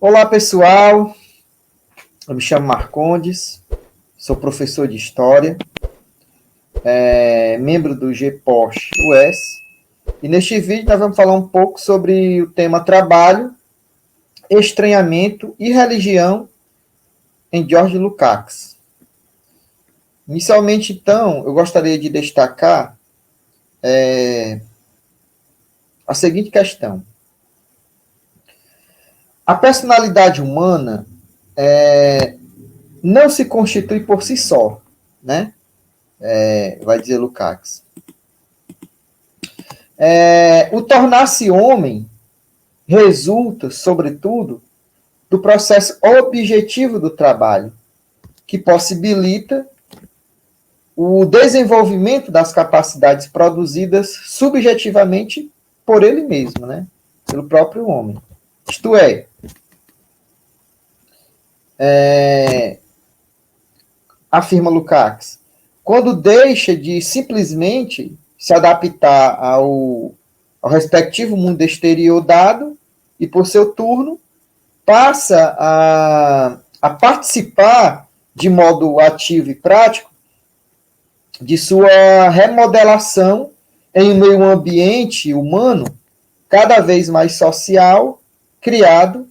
Olá, pessoal. Eu me chamo Marcondes, sou professor de História, membro do GPOST-US, e neste vídeo nós vamos falar um pouco sobre o tema trabalho, estranhamento e religião em George Lukács. Inicialmente, então, eu gostaria de destacar a seguinte questão. A personalidade humana não se constitui por si só, né? Vai dizer Lukács. O tornar-se homem resulta, sobretudo, do processo objetivo do trabalho, que possibilita o desenvolvimento das capacidades produzidas subjetivamente por ele mesmo, né? Pelo próprio homem. Isto afirma Lukács, quando deixa de simplesmente se adaptar ao respectivo mundo exterior dado e, por seu turno, passa a participar de modo ativo e prático de sua remodelação em um meio ambiente humano cada vez mais social, criado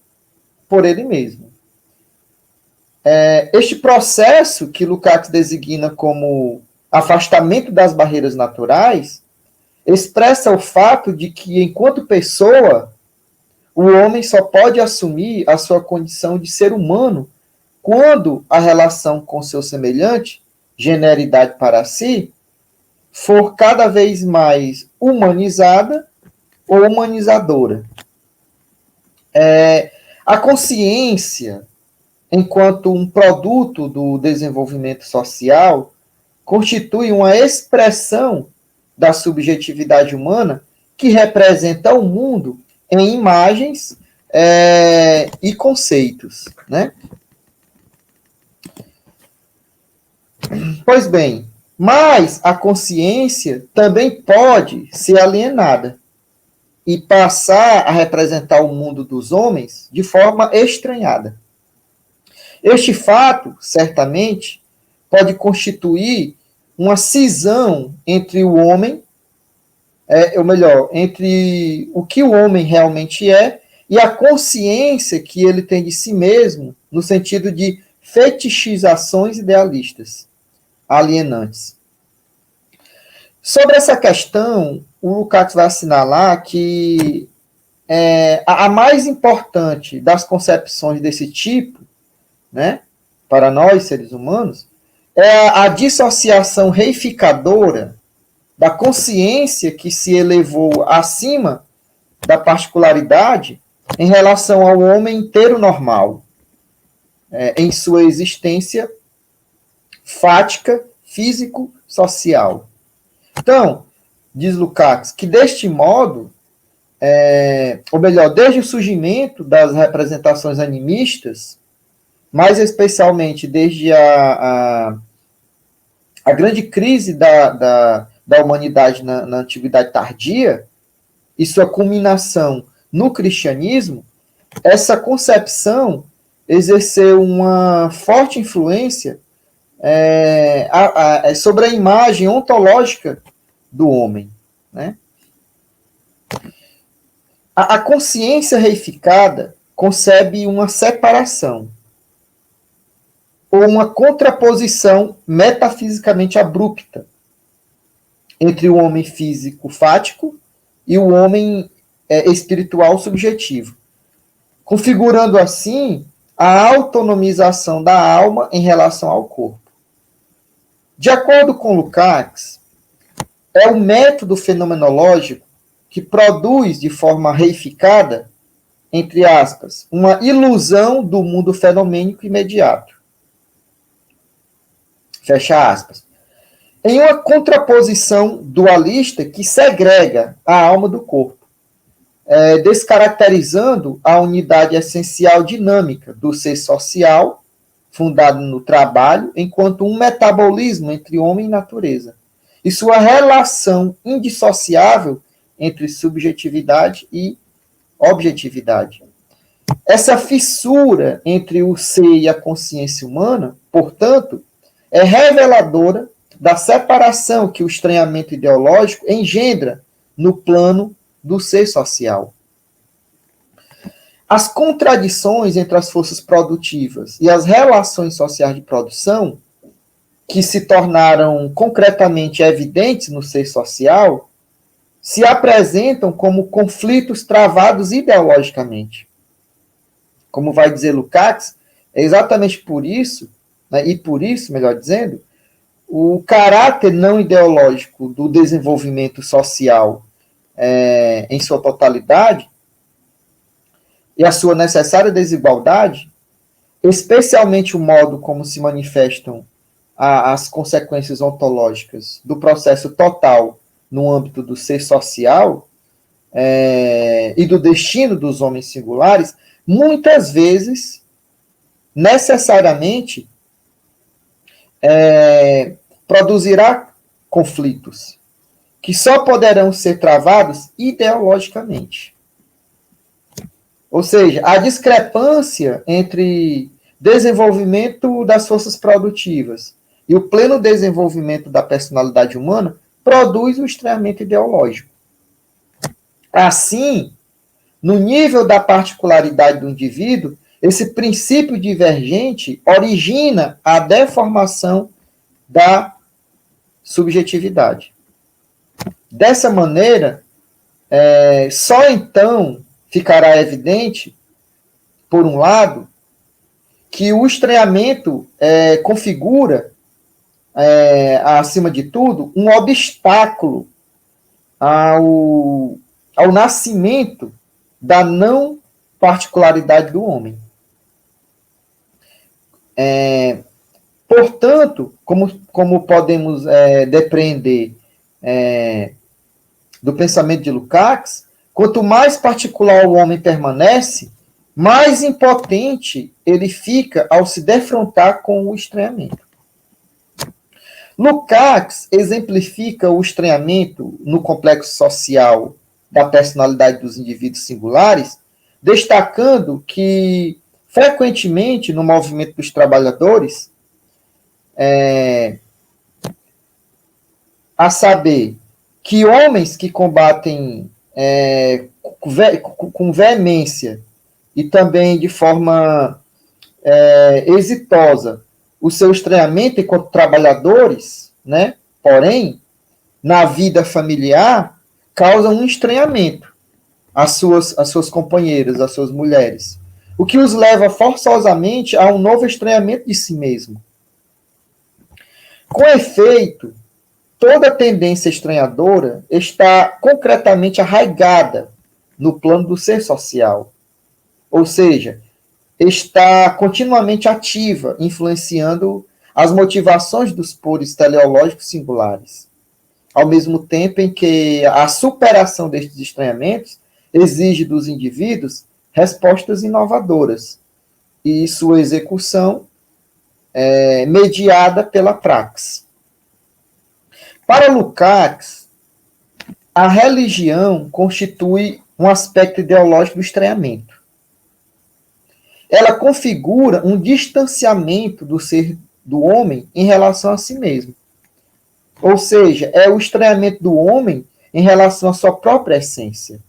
por ele mesmo. Este processo, que Lukács designa como afastamento das barreiras naturais, expressa o fato de que, enquanto pessoa, o homem só pode assumir a sua condição de ser humano quando a relação com seu semelhante, generalidade para si, for cada vez mais humanizada ou humanizadora. A consciência, enquanto um produto do desenvolvimento social, constitui uma expressão da subjetividade humana que representa o mundo em imagens e conceitos, né? Pois bem, mas a consciência também pode ser alienada e passar a representar o mundo dos homens de forma estranhada. Este fato, certamente, pode constituir uma cisão entre o homem, ou melhor, entre o que o homem realmente é e a consciência que ele tem de si mesmo, no sentido de fetichizações idealistas, alienantes. Sobre essa questão, o Lukács vai assinalar que a mais importante das concepções desse tipo, né, para nós, seres humanos, é a dissociação reificadora da consciência que se elevou acima da particularidade em relação ao homem inteiro normal, em sua existência fática, físico-social. Então, diz Lukács, que deste modo, ou melhor, desde o surgimento das representações animistas, mais especialmente desde a grande crise da humanidade na Antiguidade Tardia, e sua culminação no cristianismo, essa concepção exerceu uma forte influência sobre a imagem ontológica do homem, né? A consciência reificada concebe uma separação ou uma contraposição metafisicamente abrupta entre o homem físico fático e o homem espiritual subjetivo, configurando assim a autonomização da alma em relação ao corpo. De acordo com Lukács, é o método fenomenológico que produz de forma reificada, entre aspas, uma ilusão do mundo fenomênico imediato. Fecha aspas. Em uma contraposição dualista que segrega a alma do corpo, descaracterizando a unidade essencial dinâmica do ser social, fundado no trabalho, enquanto um metabolismo entre homem e natureza, e sua relação indissociável entre subjetividade e objetividade. Essa fissura entre o ser e a consciência humana, portanto, é reveladora da separação que o estranhamento ideológico engendra no plano do ser social. As contradições entre as forças produtivas e as relações sociais de produção, que se tornaram concretamente evidentes no ser social, se apresentam como conflitos travados ideologicamente. Como vai dizer Lukács, é exatamente por isso, né, e por isso, melhor dizendo, o caráter não ideológico do desenvolvimento social em sua totalidade e a sua necessária desigualdade, especialmente o modo como se manifestam as consequências ontológicas do processo total no âmbito do ser social e do destino dos homens singulares, muitas vezes, necessariamente, produzirá conflitos que só poderão ser travados ideologicamente. Ou seja, a discrepância entre desenvolvimento das forças produtivas e o pleno desenvolvimento da personalidade humana produz o estranhamento ideológico. Assim, no nível da particularidade do indivíduo, esse princípio divergente origina a deformação da subjetividade. Dessa maneira, só então ficará evidente, por um lado, que o estranhamento configura, acima de tudo, um obstáculo ao nascimento da não particularidade do homem. Portanto, como podemos depreender do pensamento de Lukács, quanto mais particular o homem permanece, mais impotente ele fica ao se defrontar com o estranhamento. Lukács exemplifica o estranhamento no complexo social da personalidade dos indivíduos singulares, destacando que, frequentemente, no movimento dos trabalhadores, a saber, que homens que combatem com veemência e também de forma exitosa o seu estranhamento enquanto trabalhadores, né? Porém, na vida familiar, causam um estranhamento às suas companheiras, às suas mulheres, o que os leva forçosamente a um novo estranhamento de si mesmo. Com efeito, toda tendência estranhadora está concretamente arraigada no plano do ser social, ou seja, está continuamente ativa, influenciando as motivações dos polos teleológicos singulares, ao mesmo tempo em que a superação destes estranhamentos exige dos indivíduos respostas inovadoras, e sua execução mediada pela praxe. Para Lukács, a religião constitui um aspecto ideológico do estranhamento. Ela configura um distanciamento do ser do homem em relação a si mesmo. Ou seja, é o estranhamento do homem em relação à sua própria essência.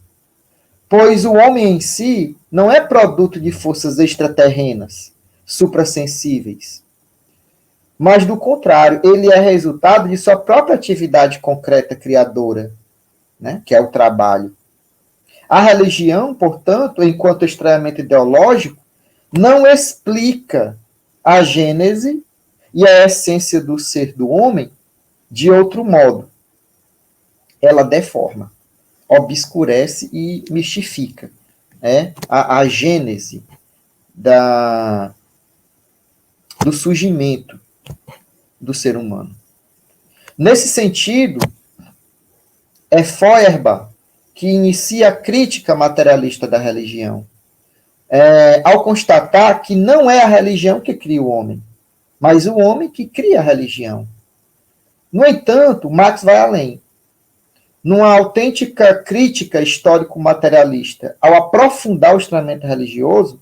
Pois o homem em si não é produto de forças extraterrenas, suprassensíveis. Mas, do contrário, ele é resultado de sua própria atividade concreta criadora, né, que é o trabalho. A religião, portanto, enquanto estranhamento ideológico, não explica a gênese e a essência do ser do homem de outro modo. Ela deforma, obscurece e mistifica a gênese do surgimento do ser humano. Nesse sentido, é Feuerbach que inicia a crítica materialista da religião, ao constatar que não é a religião que cria o homem, mas o homem que cria a religião. No entanto, Marx vai além. numa autêntica crítica histórico-materialista, ao aprofundar o estranhamento religioso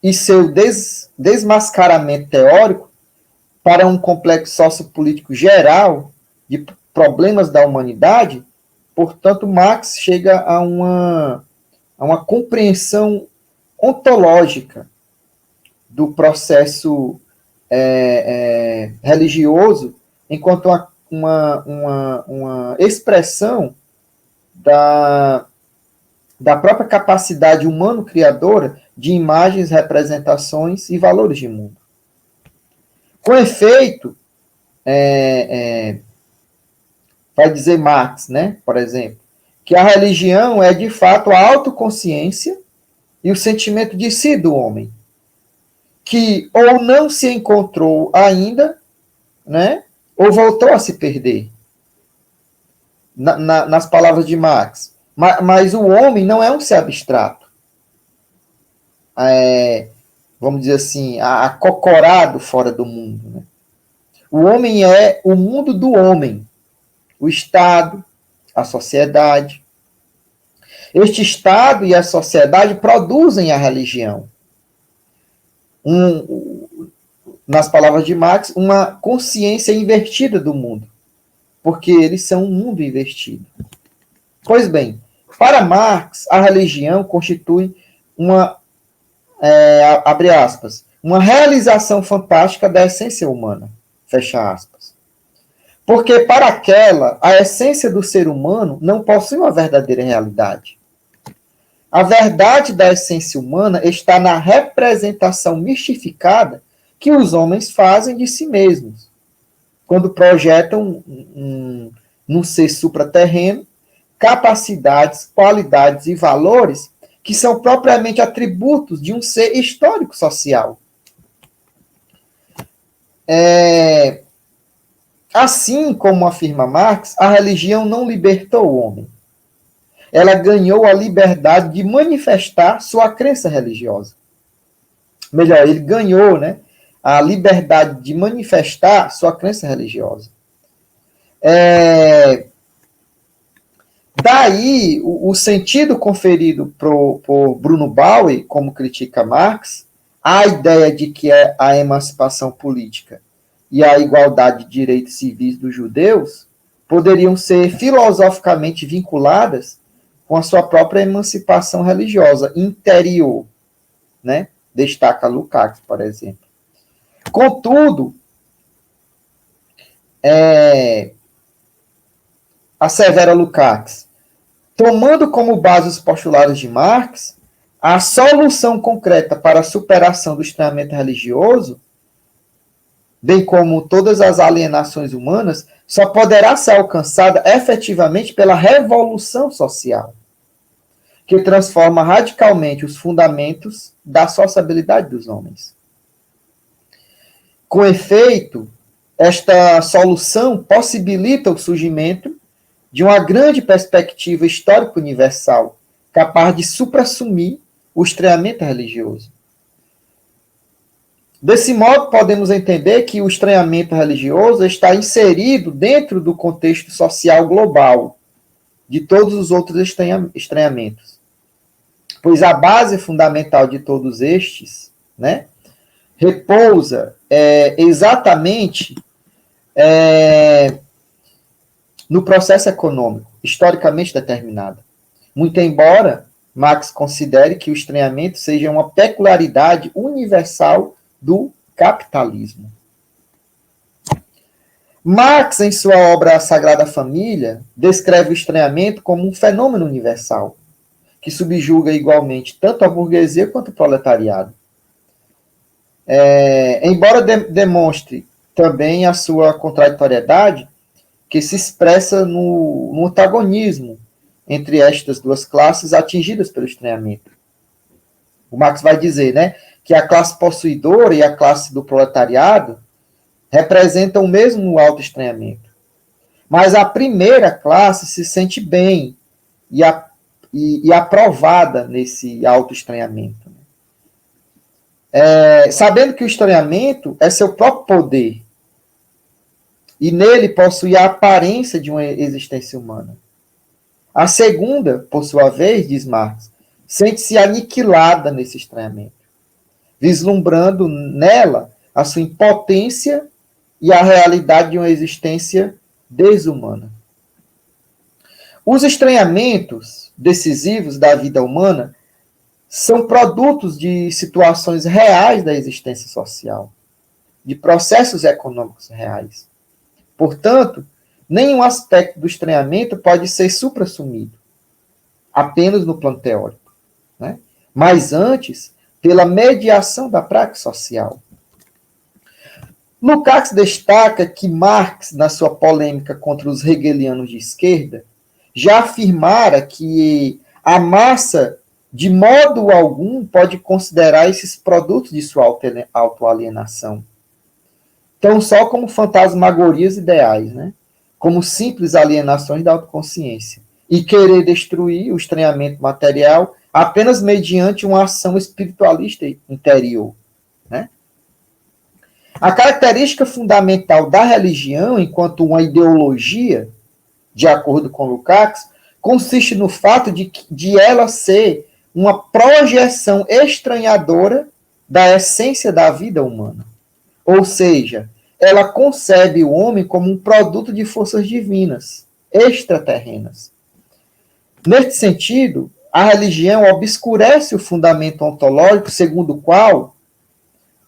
e seu desmascaramento teórico para um complexo sociopolítico geral de problemas da humanidade, portanto, Marx chega a uma compreensão ontológica do processo religioso enquanto uma expressão da própria capacidade humano-criadora de imagens, representações e valores de mundo. Com efeito, vai dizer Marx, né, por exemplo, que a religião é, de fato, a autoconsciência e o sentimento de si do homem, que ou não se encontrou ainda, né, ou voltou a se perder. Nas palavras de Marx. Mas o homem não é um ser abstrato. Vamos dizer assim, acocorado fora do mundo. Né? O homem é o mundo do homem. O Estado, a sociedade. Este Estado e a sociedade produzem a religião. Nas palavras de Marx, uma consciência invertida do mundo. Porque eles são um mundo invertido. Pois bem, para Marx, a religião constitui abre aspas, uma realização fantástica da essência humana, fecha aspas. Porque para aquela, a essência do ser humano não possui uma verdadeira realidade. A verdade da essência humana está na representação mistificada que os homens fazem de si mesmos, quando projetam num ser supraterreno capacidades, qualidades e valores que são propriamente atributos de um ser histórico-social. Assim como afirma Marx, a religião não libertou o homem. Ela ganhou a liberdade de manifestar sua crença religiosa. Melhor, ele ganhou, né, a liberdade de manifestar sua crença religiosa. Daí, o sentido conferido por Bruno Bauer, como critica Marx, a ideia de que a emancipação política e a igualdade de direitos civis dos judeus poderiam ser filosoficamente vinculadas com a sua própria emancipação religiosa interior, né? Destaca Lukács, por exemplo. Contudo, assevera Lukács, tomando como base os postulados de Marx, a solução concreta para a superação do estranhamento religioso, bem como todas as alienações humanas, só poderá ser alcançada efetivamente pela revolução social, que transforma radicalmente os fundamentos da sociabilidade dos homens. Com efeito, esta solução possibilita o surgimento de uma grande perspectiva histórica universal, capaz de suprassumir o estranhamento religioso. Desse modo, podemos entender que o estranhamento religioso está inserido dentro do contexto social global de todos os outros estranhamentos. Pois a base fundamental de todos estes, né, repousa exatamente no processo econômico, historicamente determinado. Muito embora Marx considere que o estranhamento seja uma peculiaridade universal do capitalismo. Marx, em sua obra A Sagrada Família, descreve o estranhamento como um fenômeno universal, que subjuga igualmente tanto a burguesia quanto o proletariado. Embora demonstre também a sua contraditoriedade, que se expressa no antagonismo entre estas duas classes atingidas pelo estranhamento. O Marx vai dizer, né, que a classe possuidora e a classe do proletariado representam o mesmo autoestranhamento. Mas a primeira classe se sente bem e aprovada nesse autoestranhamento. Sabendo que o estranhamento é seu próprio poder, e nele possui a aparência de uma existência humana. A segunda, por sua vez, diz Marx, sente-se aniquilada nesse estranhamento, vislumbrando nela a sua impotência e a realidade de uma existência desumana. Os estranhamentos decisivos da vida humana são produtos de situações reais da existência social, de processos econômicos reais. Portanto, nenhum aspecto do estranhamento pode ser suprassumido, apenas no plano teórico, né? Mas antes, pela mediação da prática social. Lukács destaca que Marx, na sua polêmica contra os hegelianos de esquerda, já afirmara que a massa, de modo algum, pode considerar esses produtos de sua autoalienação, tão só como fantasmagorias ideais, né? Como simples alienações da autoconsciência, e querer destruir o estranhamento material apenas mediante uma ação espiritualista interior, né? A característica fundamental da religião, enquanto uma ideologia, de acordo com Lukács, consiste no fato de ela ser uma projeção estranhadora da essência da vida humana. Ou seja, ela concebe o homem como um produto de forças divinas, extraterrenas. Neste sentido, a religião obscurece o fundamento ontológico segundo o qual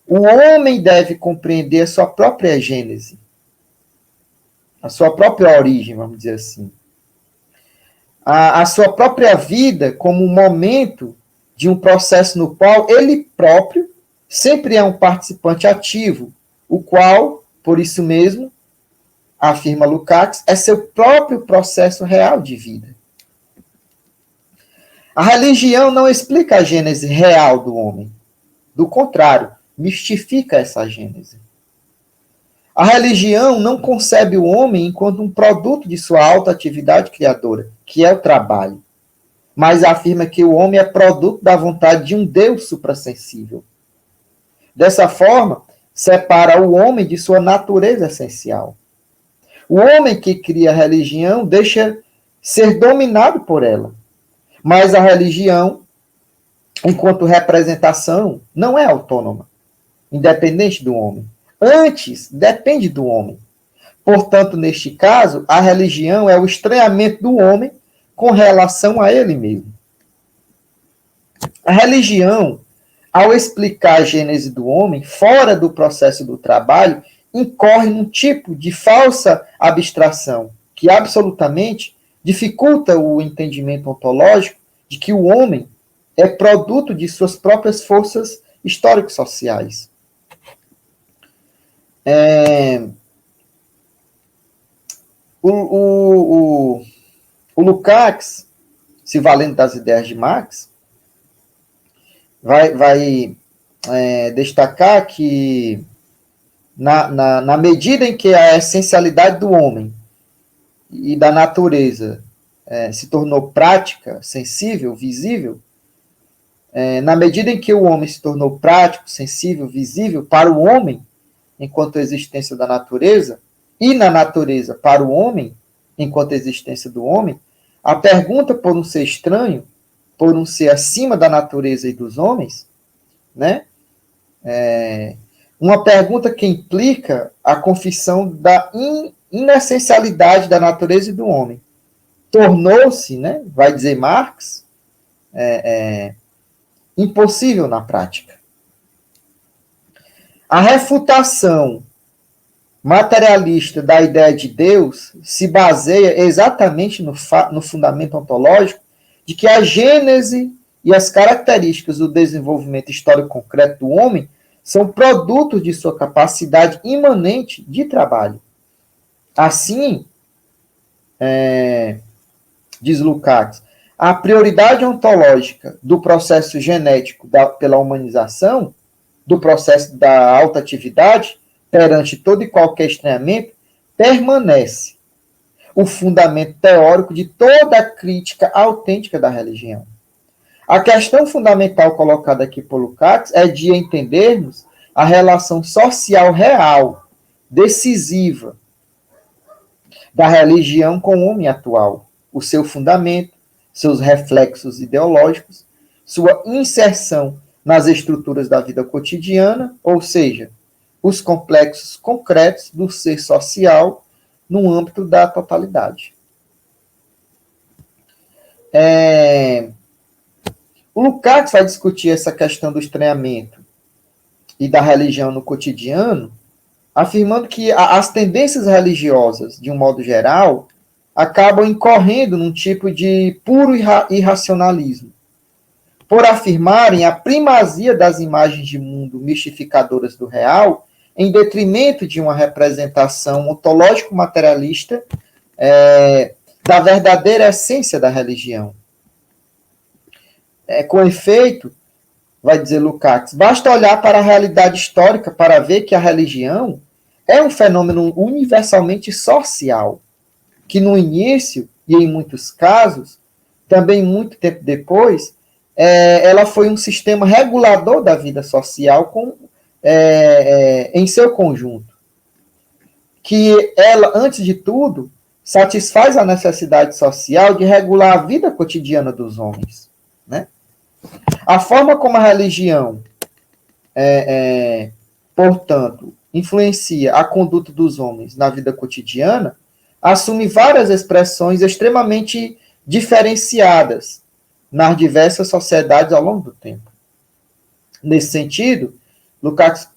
o homem deve compreender a sua própria gênese, a sua própria origem, vamos dizer assim. A sua própria vida como um momento de um processo no qual ele próprio sempre é um participante ativo, o qual, por isso mesmo, afirma Lukács, é seu próprio processo real de vida. A religião não explica a gênese real do homem. Do contrário, mistifica essa gênese. A religião não concebe o homem enquanto um produto de sua alta atividade criadora, que é o trabalho, mas afirma que o homem é produto da vontade de um Deus suprassensível. Dessa forma, separa o homem de sua natureza essencial. O homem que cria a religião deixa ser dominado por ela, mas a religião, enquanto representação, não é autônoma, independente do homem. Antes, depende do homem. Portanto, neste caso, a religião é o estranhamento do homem com relação a ele mesmo. A religião, ao explicar a gênese do homem, fora do processo do trabalho, incorre num tipo de falsa abstração, que absolutamente dificulta o entendimento ontológico de que o homem é produto de suas próprias forças histórico-sociais. O Lukács, se valendo das ideias de Marx, vai destacar que na medida em que a essencialidade do homem e da natureza se tornou prática, sensível, visível, na medida em que o homem se tornou prático, sensível, visível para o homem, enquanto existência da natureza, e na natureza para o homem, enquanto existência do homem, a pergunta por um ser estranho, por um ser acima da natureza e dos homens, né? Uma pergunta que implica a confissão da inessencialidade da natureza e do homem. Tornou-se, né, vai dizer Marx, impossível na prática. A refutação materialista da ideia de Deus se baseia exatamente no fundamento ontológico de que a gênese e as características do desenvolvimento histórico concreto do homem são produtos de sua capacidade imanente de trabalho. Assim, diz Lukács, a prioridade ontológica do processo genético pela humanização, do processo da alta atividade, perante todo e qualquer estranhamento, permanece o fundamento teórico de toda a crítica autêntica da religião. A questão fundamental colocada aqui por Lukács é de entendermos a relação social real, decisiva, da religião com o homem atual, o seu fundamento, seus reflexos ideológicos, sua inserção nas estruturas da vida cotidiana, ou seja, os complexos concretos do ser social no âmbito da totalidade. O Lukács vai discutir essa questão do estranhamento e da religião no cotidiano, afirmando que as tendências religiosas, de um modo geral, acabam incorrendo num tipo de puro irracionalismo, por afirmarem a primazia das imagens de mundo mistificadoras do real, em detrimento de uma representação ontológico-materialista da verdadeira essência da religião. Com efeito, vai dizer Lukács, basta olhar para a realidade histórica para ver que a religião é um fenômeno universalmente social, que no início, e em muitos casos, também muito tempo depois, ela foi um sistema regulador da vida social em seu conjunto. Que ela, antes de tudo, satisfaz a necessidade social de regular a vida cotidiana dos homens. Né? A forma como a religião, portanto, influencia a conduta dos homens na vida cotidiana, assume várias expressões extremamente diferenciadas nas diversas sociedades ao longo do tempo. Nesse sentido, Lukács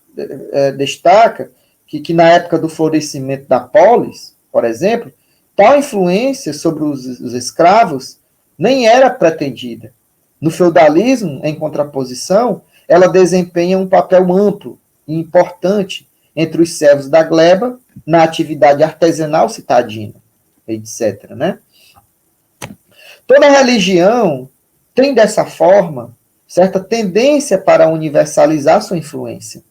destaca que na época do florescimento da polis, por exemplo, tal influência sobre os escravos nem era pretendida. No feudalismo, em contraposição, ela desempenha um papel amplo e importante entre os servos da gleba, na atividade artesanal citadina, etc. Né? Toda religião tem, dessa forma, certa tendência para universalizar sua influência,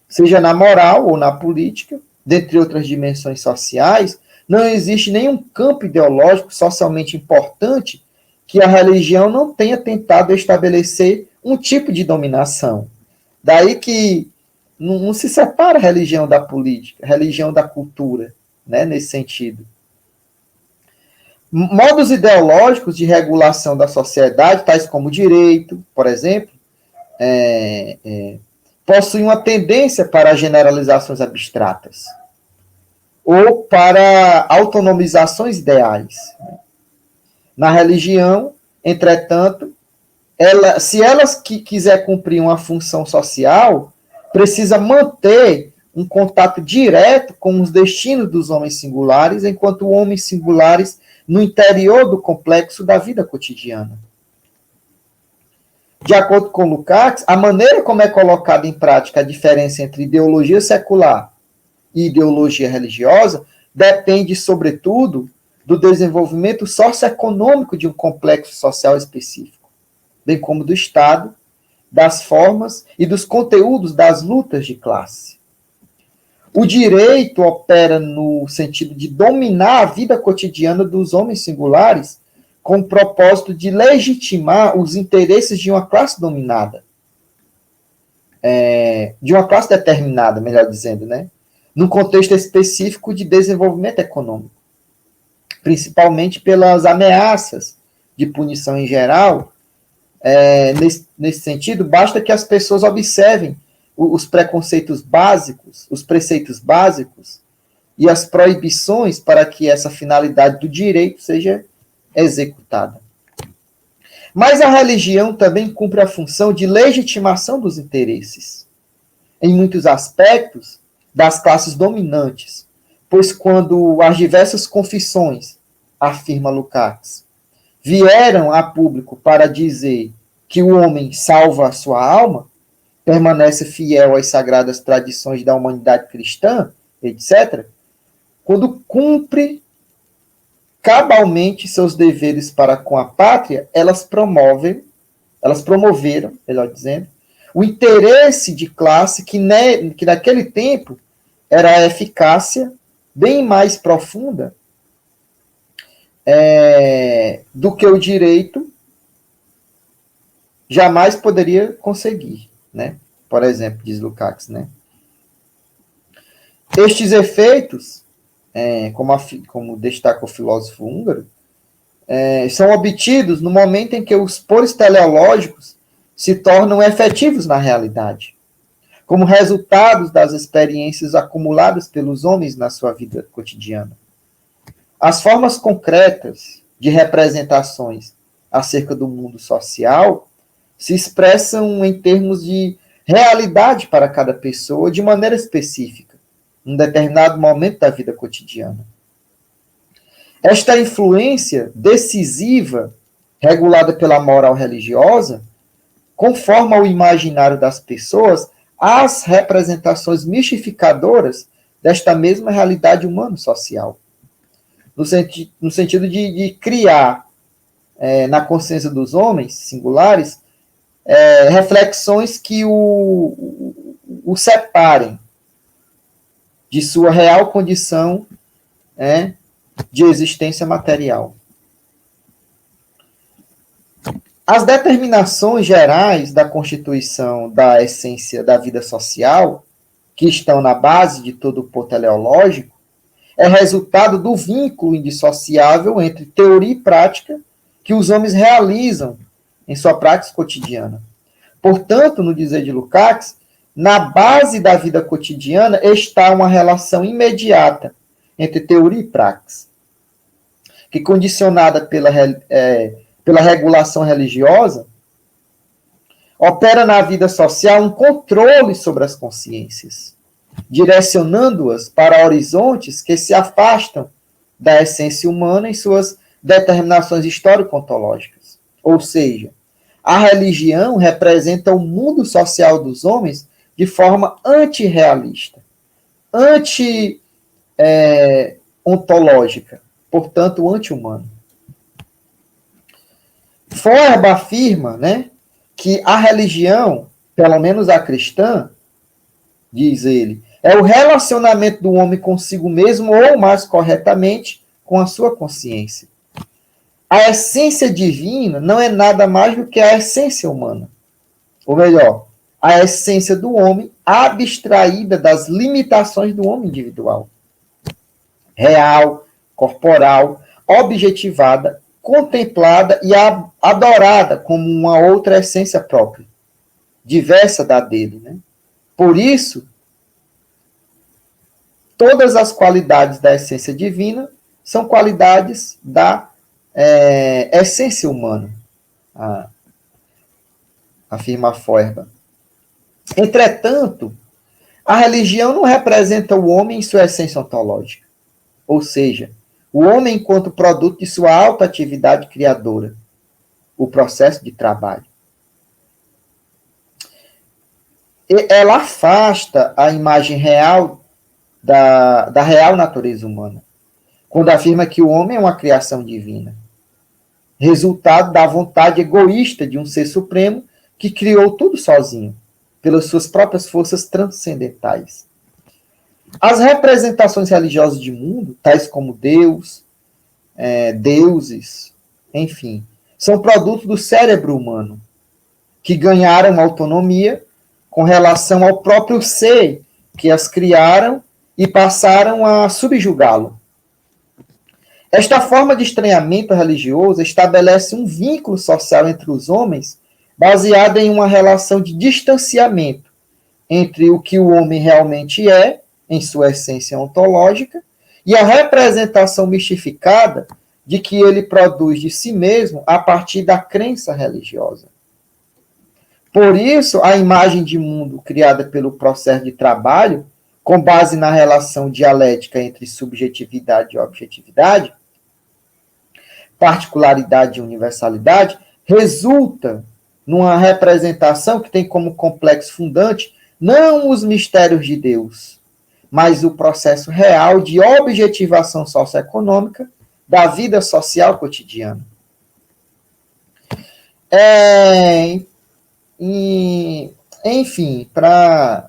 seja na moral ou na política, dentre outras dimensões sociais. Não existe nenhum campo ideológico socialmente importante que a religião não tenha tentado estabelecer um tipo de dominação. Daí que não se separa a religião da política, a religião da cultura, né, nesse sentido. Modos ideológicos de regulação da sociedade, tais como o direito, por exemplo, possuem uma tendência para generalizações abstratas ou para autonomizações ideais. Na religião, entretanto, se ela quiser cumprir uma função social, precisa manter um contato direto com os destinos dos homens singulares, enquanto homens singulares no interior do complexo da vida cotidiana. De acordo com Lukács, a maneira como é colocada em prática a diferença entre ideologia secular e ideologia religiosa depende, sobretudo, do desenvolvimento socioeconômico de um complexo social específico, bem como do Estado, das formas e dos conteúdos das lutas de classe. O direito opera no sentido de dominar a vida cotidiana dos homens singulares com o propósito de legitimar os interesses de uma classe dominada. De uma classe determinada, melhor dizendo, né? Num contexto específico de desenvolvimento econômico. Principalmente pelas ameaças de punição em geral. Nesse sentido, basta que as pessoas observem os preconceitos básicos, os preceitos básicos e as proibições para que essa finalidade do direito seja executada. Mas a religião também cumpre a função de legitimação dos interesses, em muitos aspectos, das classes dominantes, pois quando as diversas confissões, afirma Lukács, vieram a público para dizer que o homem salva a sua alma, permanece fiel às sagradas tradições da humanidade cristã, etc., quando cumpre cabalmente seus deveres para com a pátria, elas promoveram, melhor dizendo, o interesse de classe que naquele tempo era a eficácia bem mais profunda do que o direito jamais poderia conseguir, né? Por exemplo, diz Lukács, né? Estes efeitos como destaca o filósofo húngaro, são obtidos no momento em que os poros teleológicos se tornam efetivos na realidade, como resultados das experiências acumuladas pelos homens na sua vida cotidiana. As formas concretas de representações acerca do mundo social se expressam em termos de realidade para cada pessoa de maneira específica, em um determinado momento da vida cotidiana. Esta influência decisiva, regulada pela moral religiosa, conforma ao imaginário das pessoas as representações mistificadoras desta mesma realidade humano-social, no sentido de criar na consciência dos homens singulares reflexões que o separem de sua real condição de existência material. As determinações gerais da constituição da essência da vida social, que estão na base de todo o pôr teleológico, é resultado do vínculo indissociável entre teoria e prática que os homens realizam em sua prática cotidiana. Portanto, no dizer de Lukács, na base da vida cotidiana está uma relação imediata entre teoria e praxis, que, condicionada pela regulação religiosa, opera na vida social um controle sobre as consciências, direcionando-as para horizontes que se afastam da essência humana em suas determinações histórico-ontológicas. Ou seja, a religião representa o mundo social dos homens de forma antirrealista, anti-ontológica, portanto, anti-humana. Feuerbach afirma, que a religião, pelo menos a cristã, diz ele, é o relacionamento do homem consigo mesmo, ou mais corretamente, com a sua consciência. A essência divina não é nada mais do que a essência humana. Ou melhor, a essência do homem abstraída das limitações do homem individual. Real, corporal, objetivada, contemplada e adorada como uma outra essência própria, diversa da dele. Por isso, todas as qualidades da essência divina são qualidades da essência humana, afirma Feuerbach. Entretanto, a religião não representa o homem em sua essência ontológica, ou seja, o homem enquanto produto de sua alta atividade criadora, o processo de trabalho. Ela afasta a imagem real da real natureza humana, quando afirma que o homem é uma criação divina, resultado da vontade egoísta de um ser supremo que criou tudo sozinho, pelas suas próprias forças transcendentais. As representações religiosas de mundo, tais como Deus, deuses, enfim, são produtos do cérebro humano, que ganharam autonomia com relação ao próprio ser que as criaram e passaram a subjugá-lo. Esta forma de estranhamento religioso estabelece um vínculo social entre os homens baseado em uma relação de distanciamento entre o que o homem realmente é, em sua essência ontológica, e a representação mistificada de que ele produz de si mesmo a partir da crença religiosa. Por isso, a imagem de mundo criada pelo processo de trabalho, com base na relação dialética entre subjetividade e objetividade, particularidade e universalidade, resulta numa representação que tem como complexo fundante não os mistérios de Deus, mas o processo real de objetivação socioeconômica da vida social cotidiana. Enfim, para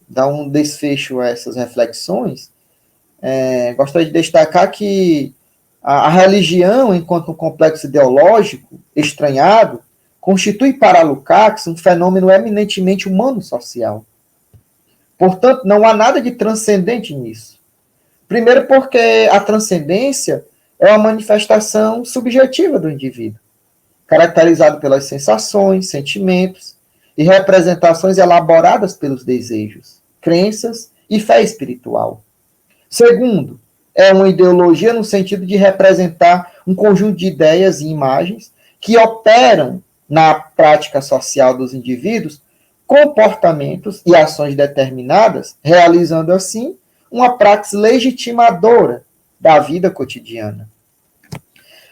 dar um desfecho a essas reflexões, gostaria de destacar que a religião, enquanto um complexo ideológico estranhado, constitui para Lukács um fenômeno eminentemente humano-social. Portanto, não há nada de transcendente nisso. Primeiro porque a transcendência é uma manifestação subjetiva do indivíduo, caracterizado pelas sensações, sentimentos e representações elaboradas pelos desejos, crenças e fé espiritual. Segundo, é uma ideologia no sentido de representar um conjunto de ideias e imagens que operam na prática social dos indivíduos comportamentos e ações determinadas, realizando assim uma praxis legitimadora da vida cotidiana.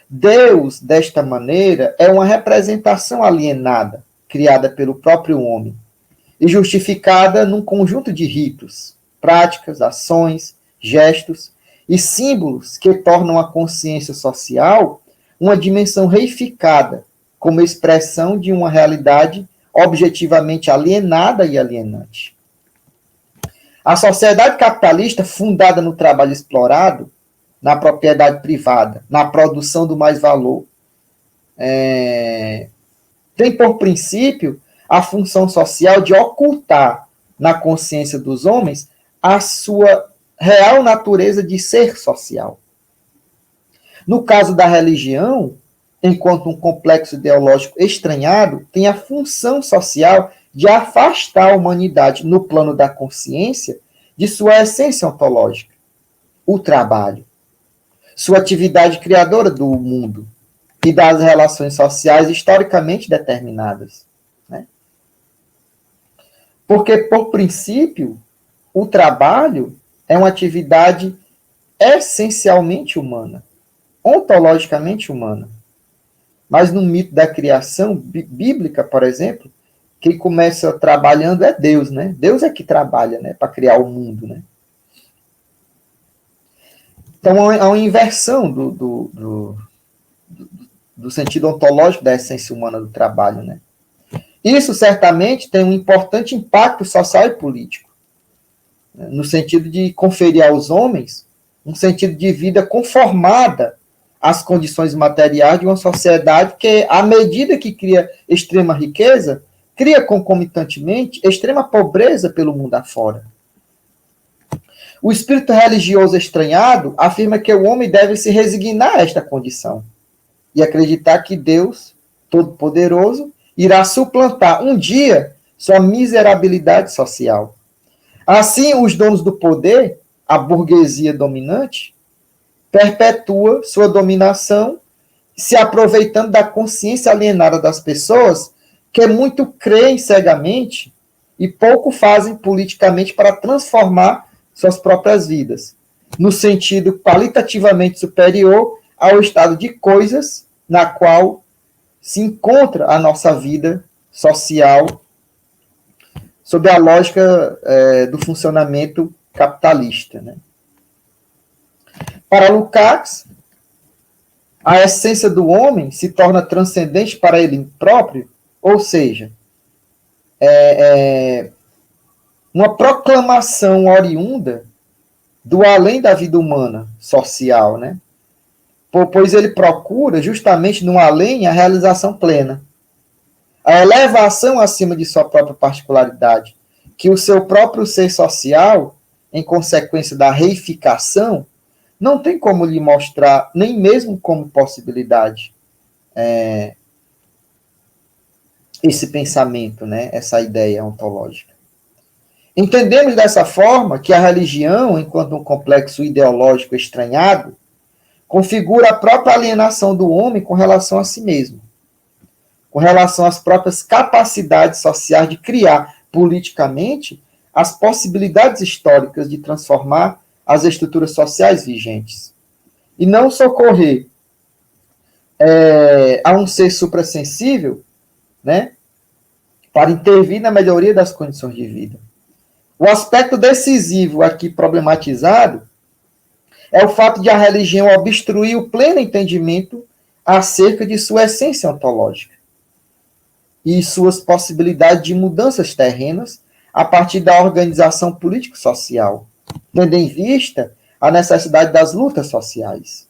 Deus, desta maneira, é uma representação alienada, criada pelo próprio homem, e justificada num conjunto de ritos, práticas, ações, gestos e símbolos que tornam a consciência social uma dimensão reificada, como expressão de uma realidade objetivamente alienada e alienante. A sociedade capitalista, fundada no trabalho explorado, na propriedade privada, na produção do mais-valor, tem por princípio a função social de ocultar na consciência dos homens a sua real natureza de ser social. No caso da religião, enquanto um complexo ideológico estranhado, tem a função social de afastar a humanidade no plano da consciência de sua essência ontológica, o trabalho, sua atividade criadora do mundo e das relações sociais historicamente determinadas. Né? Porque, por princípio, o trabalho é uma atividade essencialmente humana, ontologicamente humana. Mas no mito da criação bíblica, por exemplo, quem começa trabalhando é Deus, né? Deus é que trabalha, né, para criar o mundo, né? Então, há uma inversão do sentido ontológico da essência humana do trabalho, né? Isso, certamente, tem um importante impacto social e político, né, no sentido de conferir aos homens um sentido de vida conformada às condições materiais de uma sociedade que, à medida que cria extrema riqueza, cria concomitantemente extrema pobreza pelo mundo afora. O espírito religioso estranhado afirma que o homem deve se resignar a esta condição e acreditar que Deus, Todo-Poderoso, irá suplantar um dia sua miserabilidade social. Assim, os donos do poder, a burguesia dominante, perpetua sua dominação, se aproveitando da consciência alienada das pessoas, que muito creem cegamente e pouco fazem politicamente para transformar suas próprias vidas, no sentido qualitativamente superior ao estado de coisas na qual se encontra a nossa vida social sob a lógica do funcionamento capitalista. Né? Para Lukács, a essência do homem se torna transcendente para ele próprio, ou seja, uma proclamação oriunda do além da vida humana, social, né? Pois ele procura, justamente no além, a realização plena, a elevação acima de sua própria particularidade, que o seu próprio ser social, em consequência da reificação, não tem como lhe mostrar, nem mesmo como possibilidade, esse pensamento, né? Essa ideia ontológica. Entendemos dessa forma que a religião, enquanto um complexo ideológico estranhado, configura a própria alienação do homem com relação a si mesmo, com relação às próprias capacidades sociais de criar politicamente as possibilidades históricas de transformar as estruturas sociais vigentes. E não socorrer a um ser suprassensível, né, para intervir na melhoria das condições de vida. O aspecto decisivo aqui problematizado é o fato de a religião obstruir o pleno entendimento acerca de sua essência ontológica e suas possibilidades de mudanças terrenas a partir da organização político-social, tendo em vista a necessidade das lutas sociais,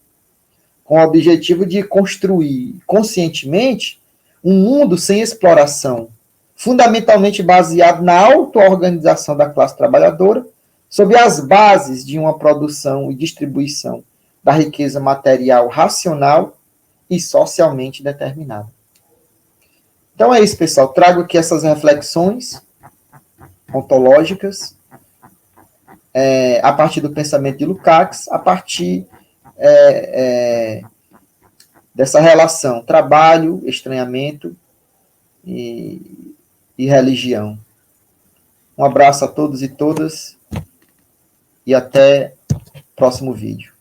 com o objetivo de construir conscientemente um mundo sem exploração, fundamentalmente baseado na auto-organização da classe trabalhadora, sob as bases de uma produção e distribuição da riqueza material racional e socialmente determinada. Então é isso, pessoal. Trago aqui essas reflexões ontológicas a partir do pensamento de Lukács, a partir dessa relação trabalho, estranhamento e religião. Um abraço a todos e todas e até o próximo vídeo.